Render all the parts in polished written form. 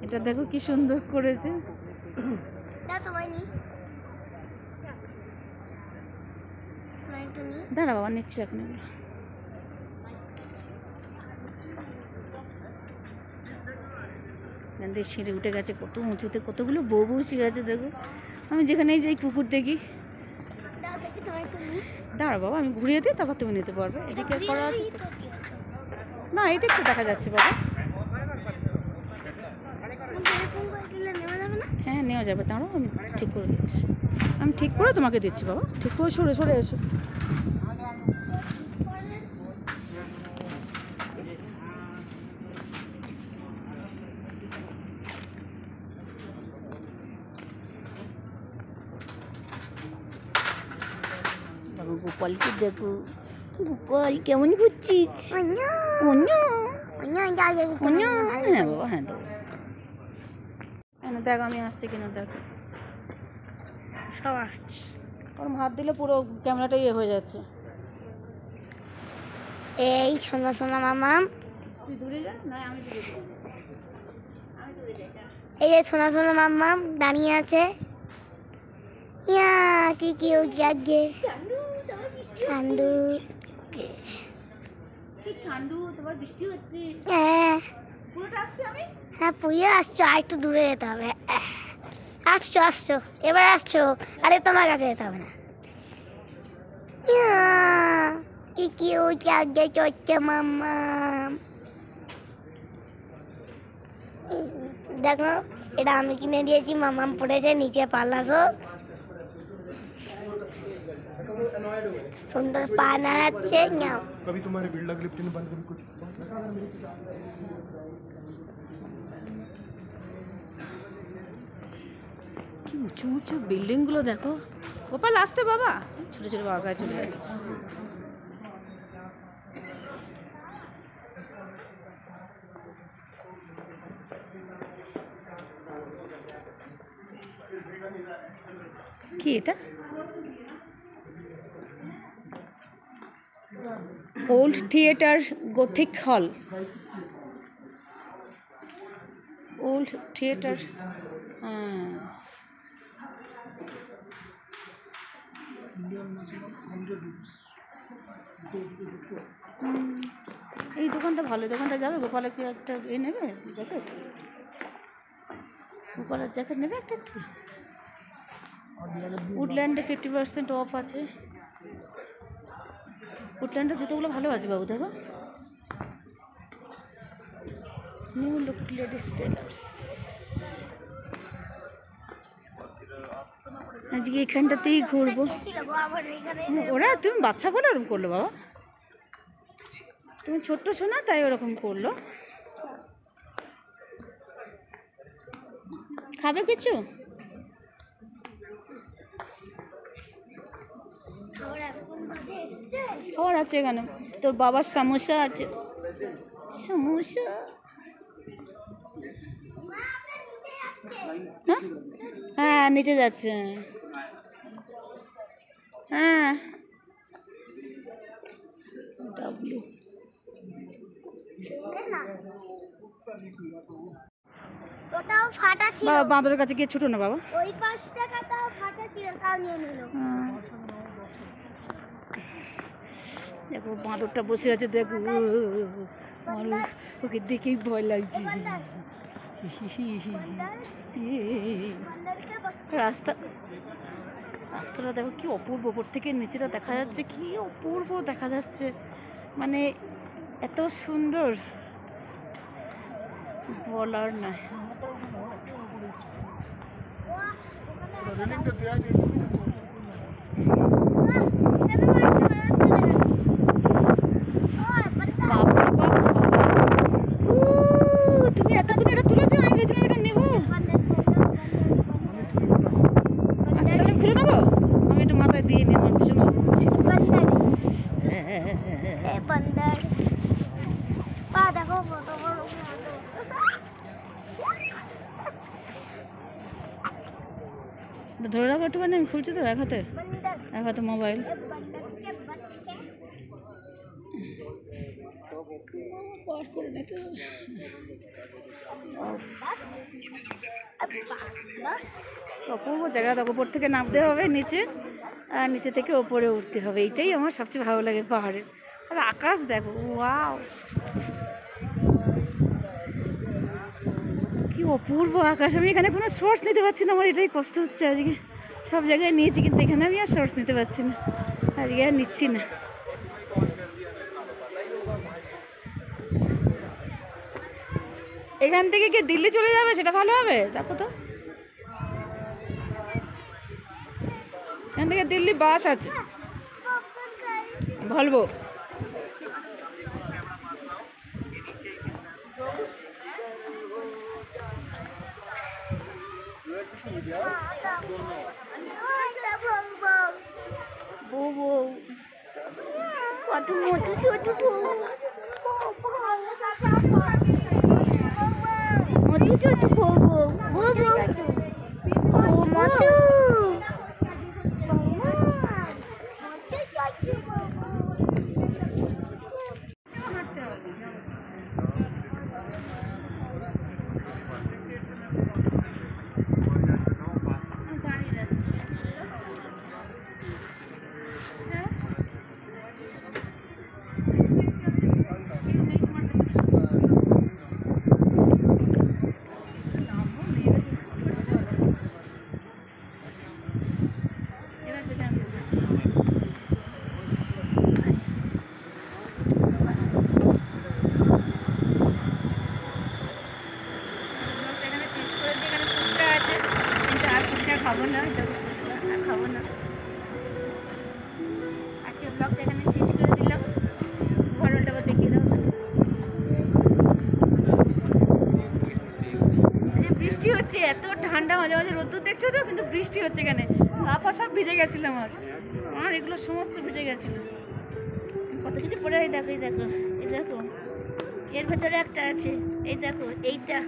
এটা দেখো কি সুন্দর করেছে। দাঁড়া বাবা, নিচ্ছি এখন এগুলো। সিঁড়ি উঠে গেছে কত উঁচুতে, কতগুলো বউ বসে গেছে দেখো। আমি যেখানেই যাই কুকুর দেখি। দাঁড়া বাবা, আমি ঘুরিয়ে দিই, তারপর তুমি নিতে পারবে। এদিকে করা আছে না, এই দিকটা দেখা যাচ্ছে বাবা। হ্যাঁ নেওয়া যাবে, দাঁড়াও আমি ঠিক করে দিচ্ছি। আমি ঠিক করে তোমাকে দিচ্ছি বাবা, ঠিক করে সরে সরে এসো। দেখো গোপালকে, দেখো গোপাল কেমন ঘুরছিস। হ্যাঁ বাবা, হ্যাঁ দেবো। দেখো আমি আসছি কিনা, দেখো সব আসছি। ওরম হাত দিলে পুরো ক্যামেরাটা ইয়ে হয়ে যাচ্ছে। এই সোনা সোনা মামাম, তুই দূরে যা, না আমি দূরে যাই। এই যে সোনা সোনা মামাম দাঁড়িয়ে আছে। ইয়া কি কিউট লাগে। ঠান্ডু, ঠান্ডু, তোমার বৃষ্টি হচ্ছে। হ্যাঁ পুরোটা আসছে আমি। হ্যাঁ পুয়ে আসছো, আর একটু দূরে যেতে হবে। আসছো আসছো, এবার আসছো, আরে তোমার কাছে যেতে হবে না। ইয়া কি কিউট লাগে চচ্ছে মামাম। দেখো এটা আমি কিনে দিয়েছি, মামাম পড়েছে নিচে পাল্লাসো। सुंदर पा नाचे न्याओ। कभी तुम्हारे बिल्डर लिफ्ट ने बंद कभी कुछ কি উঁচু উঁচু বিল্ডিংগুলো দেখো। গোপাল আসতে বাবা, ছোটো ছোটো বাবা গায়ে চলে যাচ্ছে। কি এটা? ওল্ড থিয়েটার গোথিক হল। ওল্ড থিয়েটার, এই দোকানটা ভালো, দোকানটা যাবে। গোপালের কি একটা এ নেবে, জ্যাকেট? গোপালের জ্যাকেট নেবে একটা। উডল্যান্ডে 50% অফ আছে। উডল্যান্ডের জুতোগুলো ভালো আছে বাবু, দেখো। New look ladies tailors. আজকে এখানটাতেই ঘুরবো। ওরা, তুমি বাচ্চা বলে ওরকম করলো বাবা, তুমি ছোট্ট শোনা তাই ওরকম করলো। খাবে কিছু? খাবার আছে এখানে, তোর বাবার সমোসা আছে। সমোসা, হ্যাঁ নিচে যাচ্ছে। হ্যাঁ ডাব্লিউ। ওটাও ফাটা ছিল। বাঁদরের কাছে গিয়ে ছোটো না বাবা। ওই 5 টাকাটাও ফাটা ছিল, তাও নিয়ে নিল। দেখো বাঁদরটা বসে আছে, দেখো ওকে দেখেই ভয় লাগছে। রাস্তাটা দেখো কি অপূর্ব, ওপর থেকে নিচেটা দেখা যাচ্ছে, কি অপূর্ব দেখা যাচ্ছে, মানে এত সুন্দর বলার না। তুমি এতক্ষণ এটা তুলেছো, আমি ভেবেছিলাম এটা নেবো। আচ্ছা তাহলে খুলে নেবো, আমি একটু মাথায় দিয়ে নিই, আমার পিছনে ধরে রাখো একটুখানি, আমি খুলছি তো এক হাতে, এক হাতে মোবাইল। পার করে নিতে হবে। অপূর্ব জায়গা, দেখো উপর থেকে নামতে হবে নিচে, আর নিচে থেকে ওপরে উঠতে হবে। এইটাই আমার সবচেয়ে ভালো লাগে পাহাড়ের। আর আকাশ দেখো, ওয়াও কি অপূর্ব আকাশ। আমি এখানে কোনো শর্টস নিতে পারছি না, আমার এটাই কষ্ট হচ্ছে আজকে। সব জায়গায় নিয়েছি কিন্তু এখানে আমি আর শর্টস নিতে পারছি না, আজকে আর নিচ্ছি না। এখান থেকে কি দিল্লি চলে যাবে? সেটা ভালো হবে, দেখো তো। এখান থেকে দিল্লি বাস আছে, ভলভো। কত মধু ছোট মধু ছোট মধু খাবো না, খাবো না। আজকে ব্লগটা এখানে শেষ করে দিলাম। ঘরটা আবার দেখিয়ে দাও। বৃষ্টি হচ্ছে, এত ঠান্ডা, মাঝে মাঝে রোদ্দুর দেখছো তো, কিন্তু বৃষ্টি হচ্ছে এখানে। আপা সব ভিজে গেছিল আমার এগুলো সমস্ত ভিজে গেছিল। কত কিছু পরে, এই দেখো, এই দেখো, এই দেখো, এর ভেতরে একটা আছে, এই দেখো, এইটা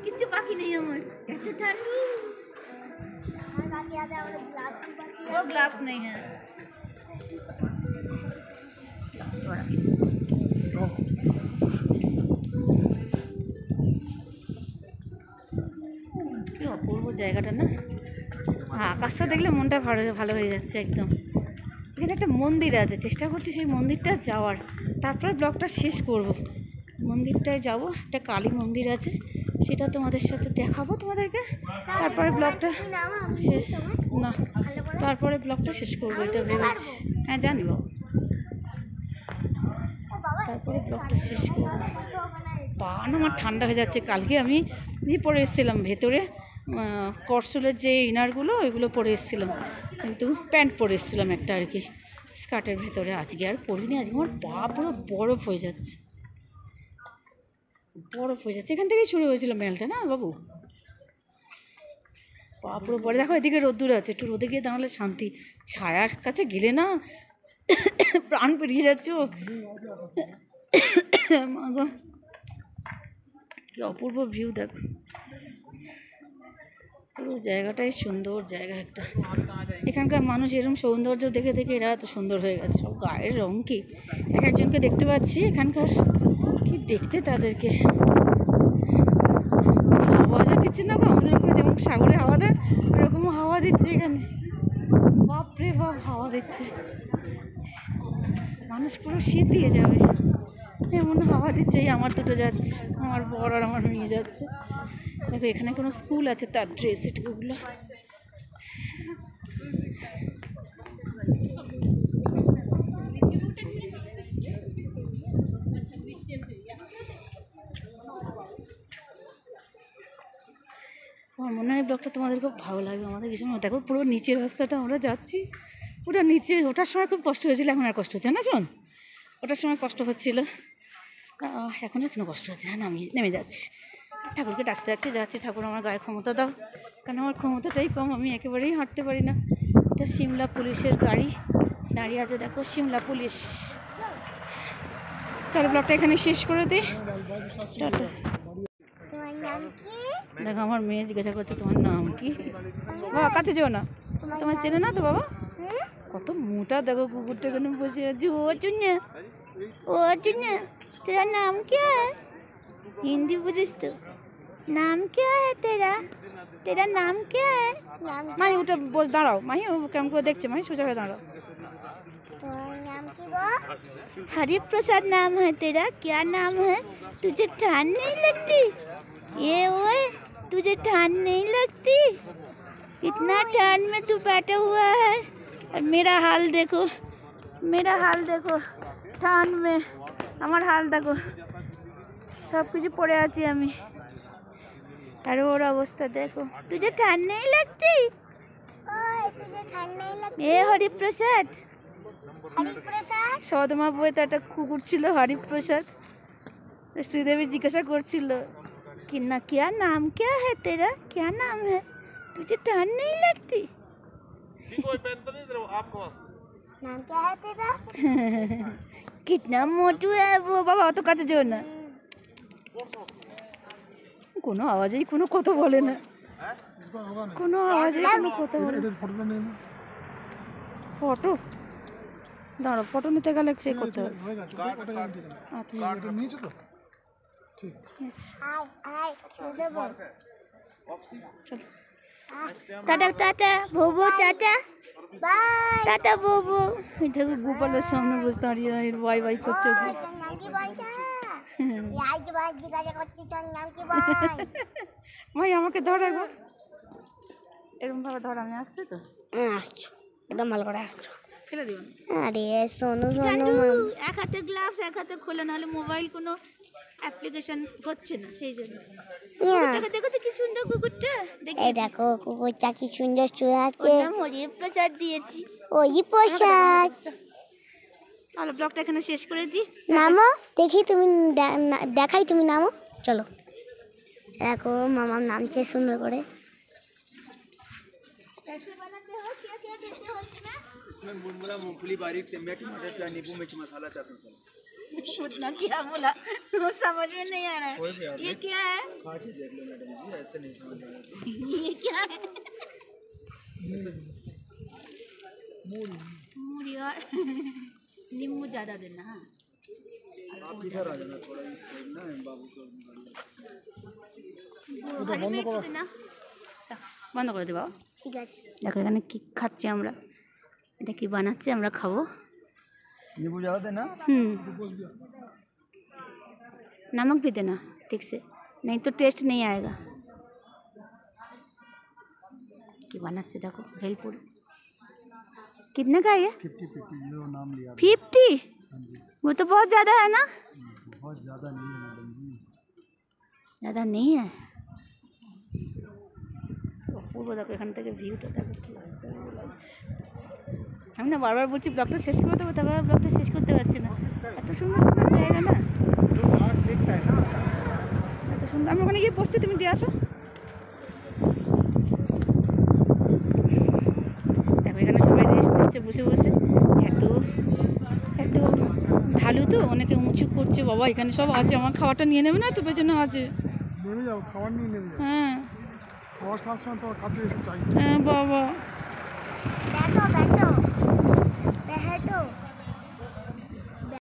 কিচ্ছু বাকি নেই আমার, এত ঠান্ডা। ওর গ্লাভস নেই। হ্যাঁ কি অপূর্ব জায়গাটা না। আকাশটা দেখলে মনটা ভালো ভালো হয়ে যাচ্ছে একদম। এখানে একটা মন্দির আছে, চেষ্টা করছি সেই মন্দিরটা যাওয়ার, তারপরে ব্লগটা শেষ করব। মন্দিরটায় যাব, একটা কালী মন্দির আছে, সেটা তোমাদের সাথে দেখাবো তোমাদেরকে। তারপরে ব্লগটা শেষ না, তারপরে ব্লগটা শেষ করবো এটা ভেবেছি। হ্যাঁ জানবো, তারপরে ব্লগটা শেষ করবো। পা না আমার ঠান্ডা হয়ে যাচ্ছে। কালকে আমি পরে এসেছিলাম ভেতরে, করসলের যে ইনারগুলো ওইগুলো পরে এসেছিলাম, কিন্তু প্যান্ট পরে এসেছিলাম একটা আর কি স্কার্টের ভেতরে। আজকে আর পরিনি, আজকে আমার পা পুরো বরফ হয়ে যাচ্ছে, বরফ হয়ে যাচ্ছে। এখান থেকেই শুরু হয়েছিল মেলটা না বাবু, পা পুরো বড়। দেখো এদিকে রোদ্দুর আছে, একটু রোদে গিয়ে দাঁড়ালে শান্তি। ছায়ার কাছে গেলে না প্রাণ পেরিয়ে যাচ্ছে। ও মা গো, কি অপূর্ব ভিউ দেখো, পুরো জায়গাটাই সুন্দর জায়গা একটা। এখানকার মানুষ এরকম সৌন্দর্য দেখে দেখে এরা এত সুন্দর হয়ে গেছে। সব গায়ের রং কি এক একজনকে দেখতে পাচ্ছি এখানকার, কি দেখতে তাদেরকে। হাওয়া যা দিচ্ছে না গো, আমাদের ওখানে যেমন সাগরে হাওয়া দেয় ওরকমও হাওয়া দিচ্ছে এখানে। বাপরে বাপ, হাওয়া দিচ্ছে, মানুষ পুরো শীত দিয়ে যাবে এমন হাওয়া দিচ্ছে। এই আমার দুটো যাচ্ছে, আমার বর আর আমার মেয়ে যাচ্ছে। দেখো এখানে কোনো স্কুল আছে, তার ড্রেস এটুকুগুলো। আমার মনে হয় ব্লগটা তোমাদের খুব ভালো লাগবে। আমাদের ভীষণ, দেখো পুরো নিচের রাস্তাটা আমরা যাচ্ছি, পুরো নিচে। ওঠার সময় খুব কষ্ট হয়েছিল, এখন আর কষ্ট হচ্ছে না। শোন, ওটার সময় কষ্ট হচ্ছিল, এখন আর কোনো কষ্ট হচ্ছে না। নেমে যাচ্ছি, ঠাকুরকে ডাকতে ডাকতে যাচ্ছি। ঠাকুর আমার গায়ে ক্ষমতা দাও, কারণ আমার ক্ষমতাটাই কম, আমি একেবারেই হাঁটতে পারি না। এটা সিমলা পুলিশের গাড়ি দাঁড়িয়ে আছে, দেখো সিমলা পুলিশ। চলো ব্লগটা এখানে শেষ করে দিই। দেখো আমার মেয়ে জিজ্ঞাসা করছে তোমার নাম কি। বাবা কাছে যেও না, তোমার চেনে না তো বাবা। কত মোটা দেখো কুকুরটা এখানে বসে আছে। ও চুন্না, ও চুন্না, तेरा नाम क्या है? हिंदी बोलिस तो, नाम क्या है तेरा? तेरा नाम क्या है? नाम माही उठे बोल दाঁড়াও माही ও কেমন করে দেখছে माही সোজা হয়ে দাঁড়াও তোমার নাম কি গো? हरि प्रसाद नाम है तेरा क्या नाम है तुझे ठंड नहीं लगती ये ओए तुझे ठंड नहीं लगती इतना ठंड में तू बैठा हुआ है और मेरा हाल देखो ठंड में আমার হাল দেখো সব কিছু পড়ে আছি আমি আর ওর অবস্থা দেখো तुझे ठंड नहीं लगती ওই তুঝে ঠান্ড নেই লাগতি? এ হরিপ্রসাদ হরিপ্রসাদ সদমা বইতে একটা কুকুর ছিল হরিপ্রসাদ শ্রীদেবী জিজ্ঞাসা করছিল कि ना क्या नाम क्या है तेरा क्या नाम है तुझे ठंड नहीं लगती नाम क्या है तेरा? कितना मोटू है वो बाबा অত কাছে যেও না কোনো আওয়াজেই কোনো কথা বলে না কোনো আওয়াজেই কোনো কথা বলে না ফটোটা নিয়ে নে। ফটো দাঁড়াও ফটো নিতে গেলে সে করতে হবে হয়ে গেছে ওটা দিয়ে দেন। আচ্ছা এটা নিয়েছো তো ঠিক আয় আয় দেবো। চলো টাটা টাটা ভবু টাটা বাই। টাটা বাবু এই দেখো গোপালের সামনে বসে দাঁড়িয়ে বাই বাই করছে ওকে। তোর নাম কি বলছা? আজ বাজ জিজ্ঞাসা করছি তোর নাম কি বল? ভাই আমাকে ধর একবার এরকম ভাবে ধর আমি আসছি তো আসছো একদম ভালো করে আসছো। ফেলে দিও না আরে সোনু সোনু এক হাতে গ্লাভস এক হাতে খোলা নাহলে মোবাইল কোনো অ্যাপ্লিকেশন হচ্ছে না সেই জন্য দেখো দেখো কি সুন্দর কুকুরটা দেখি এই দেখো কুকুরটা কি সুন্দর শুয়ে আছে। নাম হরিপ্রসাদ দিয়েছি ওই প্রসাদ তাহলে ব্লগটা এখানে শেষ করে দিই নামো দেখি তুমি দেখাই তুমি নামো চলো। দেখো মামার নামছে সুন্দর করে। कैसे बनाते हो क्या क्या देते हो इसमें इसमें मुरमुरा मूंगफली बारीक सेंधा टमाटर प्याज नींबू मिर्च मसाला चाट मसाला उतना क्या बोला वो समझ में नहीं आ रहा कोई भी है आप ये क्या है खा के देख लो मैडम जी ऐसे नहीं समझ में आएगा ये क्या है मूरी और नींबू ज़्यादा देना हाँ आप इधर आ जाना थोड़ा इस साइड ना बाबू को হরি মির্চ দেনা বন্ধ করে দে বাবা ঠিক আছে দেখো এখানে কি খাচ্ছি আমরা এটা কি বানাচ্ছি আমরা খাবো नींबू ज़्यादा देना नमक भी देना ठीक से नहीं तो टेस्ट नहीं आएगा कि बनाচ্ছে देखो भेलपुरी कितने का है ये 50 ये नाम लिया 50 वो तो बहुत ज़्यादा है ना बहुत ज़्यादा नहीं है मैडम जी ज़्यादा नहीं है पूर्व देखो এখান থেকে ভিউটা দেখো কি লাগছে আমি না বারবার বলছি ব্লগটা শেষ করে দেবো তারপর ব্লগটা শেষ করতে পারছি না এত সুন্দর সুন্দর জায়গা না এত সুন্দর আমি ওখানে গিয়ে বসছি তুমি দিয়ে আসো দেখো এখানে সবাই রেস্ট নিচ্ছে বসে বসে এত এত ঢালু তো অনেকে উঁচু করছে বাবা এখানে সব আছে আমার খাওয়াটা নিয়ে নেবে না তো পেছনে আছে নেমে যাও খাবার নিয়ে নেমে যাও হ্যাঁ খাবার খাওয়ার সময় তোমার কাছে এসে চাই হ্যাঁ বাবা बैठो बैठो बैठो